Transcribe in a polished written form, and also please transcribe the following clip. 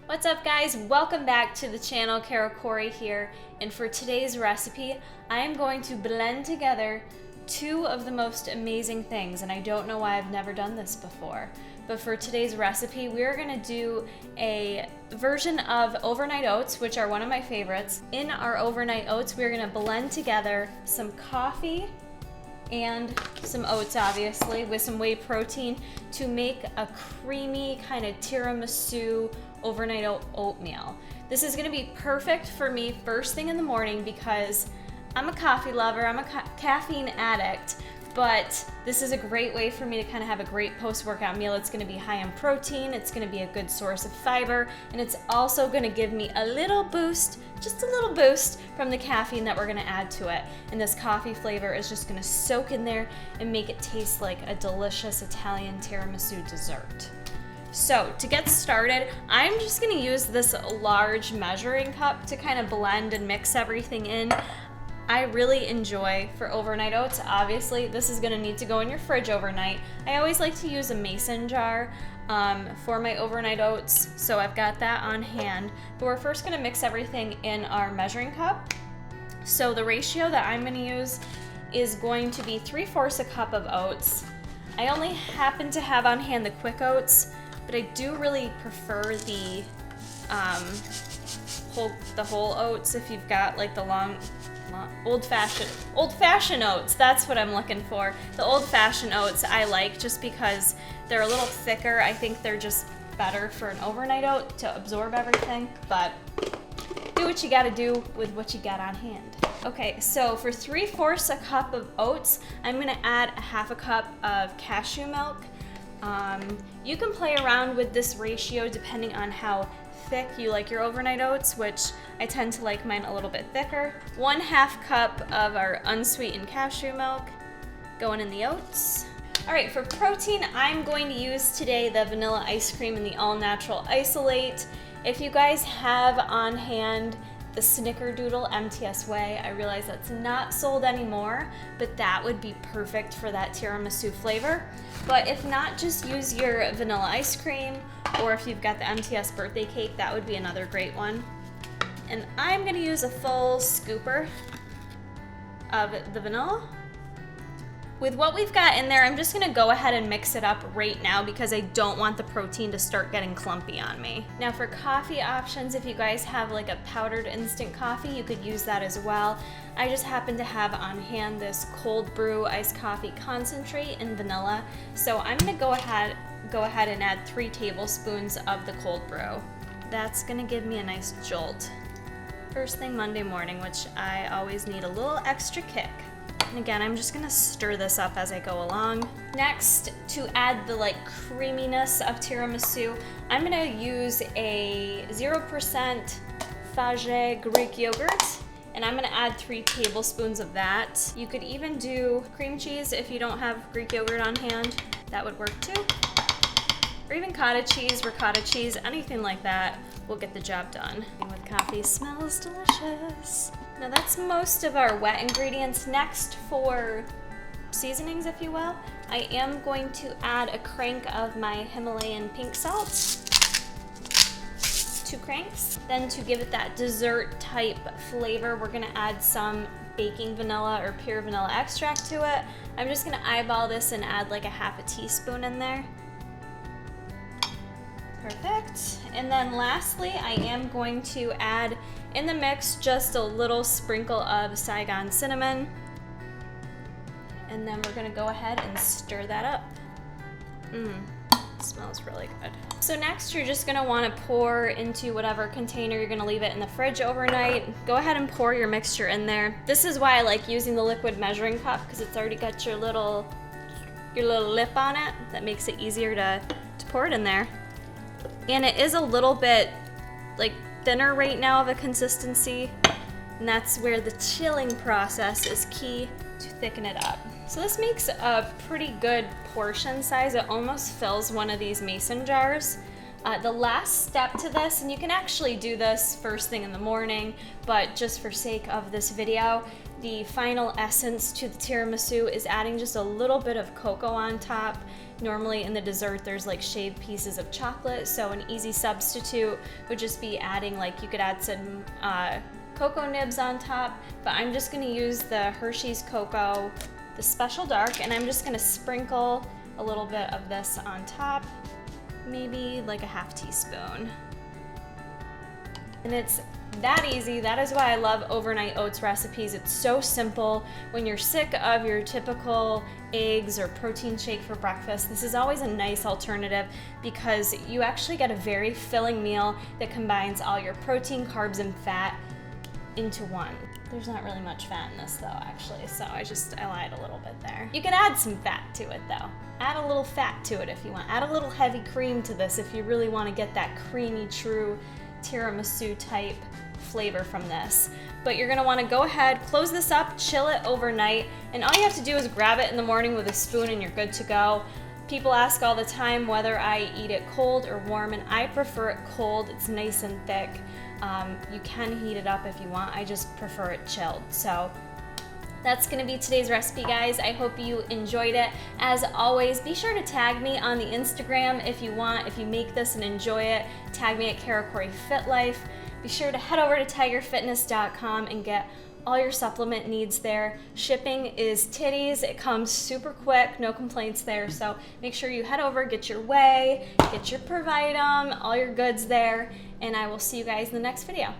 What's up guys? Welcome back to the channel. Kara Corey here, and for today's recipe I am going to blend together two of the most amazing things, and I don't know why I've never done this before, but for today's recipe we're going to do a version of overnight oats, which are one of my favorites. In our overnight oats we're going to blend together some coffee and some oats, obviously, with some whey protein to make a creamy kind of tiramisu overnight oatmeal. This is gonna be perfect for me first thing in the morning because I'm a coffee lover, I'm a caffeine addict, but this is a great way for me to kind of have a great post-workout meal. It's gonna be high in protein, it's gonna be a good source of fiber, and it's also gonna give me a little boost, just a little boost from the caffeine that we're gonna add to it. And this coffee flavor is just gonna soak in there and make it taste like a delicious Italian tiramisu dessert. So to get started, I'm just gonna use this large measuring cup to kind of blend and mix everything in. I really enjoy for overnight oats, obviously, this is gonna need to go in your fridge overnight. I always like to use a mason jar for my overnight oats, so I've got that on hand. But we're first gonna mix everything in our measuring cup. So the ratio that I'm gonna use is going to be 3/4 a cup of oats. I only happen to have on hand the quick oats, but I do really prefer the whole oats if you've got like the long old-fashioned oats. That's what I'm looking for. The old-fashioned oats I like just because they're a little thicker. I think they're just better for an overnight oat to absorb everything, but do what you gotta do with what you got on hand. Okay, so for 3/4 a cup of oats, I'm gonna add a 1/2 cup of cashew milk. You can play around with this ratio depending on how thick you like your overnight oats, which I tend to like mine a little bit thicker. 1/2 cup of our unsweetened cashew milk going in the oats. All right, for protein, I'm going to use today the vanilla ice cream in the all natural isolate. If you guys have on hand the Snickerdoodle MTS Whey, I realize that's not sold anymore, but that would be perfect for that tiramisu flavor. But if not, just use your vanilla ice cream, or if you've got the MTS birthday cake, that would be another great one. And I'm gonna use a full scooper of the vanilla. With what we've got in there, I'm just gonna go ahead and mix it up right now because I don't want the protein to start getting clumpy on me. Now for coffee options, if you guys have like a powdered instant coffee, you could use that as well. I just happen to have on hand this cold brew iced coffee concentrate in vanilla. So I'm gonna go ahead and add 3 tablespoons of the cold brew. That's gonna give me a nice jolt first thing Monday morning, which I always need a little extra kick. And again, I'm just gonna stir this up as I go along. Next, to add the creaminess of tiramisu, I'm gonna use a 0% Fage Greek yogurt, and I'm gonna add 3 tablespoons of that. You could even do cream cheese if you don't have Greek yogurt on hand. That would work too. Or even cottage cheese, ricotta cheese, anything like that will get the job done. And with coffee, smells delicious. Now that's most of our wet ingredients. Next, for seasonings, if you will, I am going to add a crank of my Himalayan pink salt. 2 cranks. Then to give it that dessert type flavor, we're gonna add some baking vanilla or pure vanilla extract to it. I'm just gonna eyeball this and add like a 1/2 teaspoon in there. Perfect. And then lastly, I am going to add in the mix just a little sprinkle of Saigon cinnamon. And then we're gonna go ahead and stir that up. It smells really good. So next, you're just gonna wanna pour into whatever container you're gonna leave it in the fridge overnight. Go ahead and pour your mixture in there. This is why I like using the liquid measuring cup, because it's already got your little lip on it. That makes it easier to pour it in there. And it is a little bit thinner right now of a consistency, and that's where the chilling process is key to thicken it up. So this makes a pretty good portion size. It almost fills one of these mason jars. The last step to this, and you can actually do this first thing in the morning, but just for sake of this video, the final essence to the tiramisu is adding just a little bit of cocoa on top. Normally in the dessert there's like shaved pieces of chocolate, so an easy substitute would just be adding, like, you could add some cocoa nibs on top, but I'm just gonna use the Hershey's Cocoa, the Special Dark, and I'm just gonna sprinkle a little bit of this on top, maybe like a half teaspoon. And it's that easy. That is why I love overnight oats recipes. It's so simple. When you're sick of your typical eggs or protein shake for breakfast, this is always a nice alternative because you actually get a very filling meal that combines all your protein, carbs, and fat into one. There's not really much fat in this though, actually, so I lied a little bit there. You can add some fat to it though. Add a little fat to it if you want. Add a little heavy cream to this if you really want to get that creamy, true tiramisu type flavor from this. But you're gonna wanna go ahead, close this up, chill it overnight, and all you have to do is grab it in the morning with a spoon and you're good to go. People ask all the time whether I eat it cold or warm, and I prefer it cold. It's nice and thick. You can heat it up if you want. I just prefer it chilled. So that's gonna be today's recipe, guys. I hope you enjoyed it. As always, be sure to tag me on the Instagram if you want. If you make this and enjoy it, tag me at Kara Fit Life. Be sure to head over to tigerfitness.com and get all your supplement needs there. Shipping is titties. It comes super quick, no complaints there. So make sure you head over, get your whey, get your Provitam, all your goods there, and I will see you guys in the next video.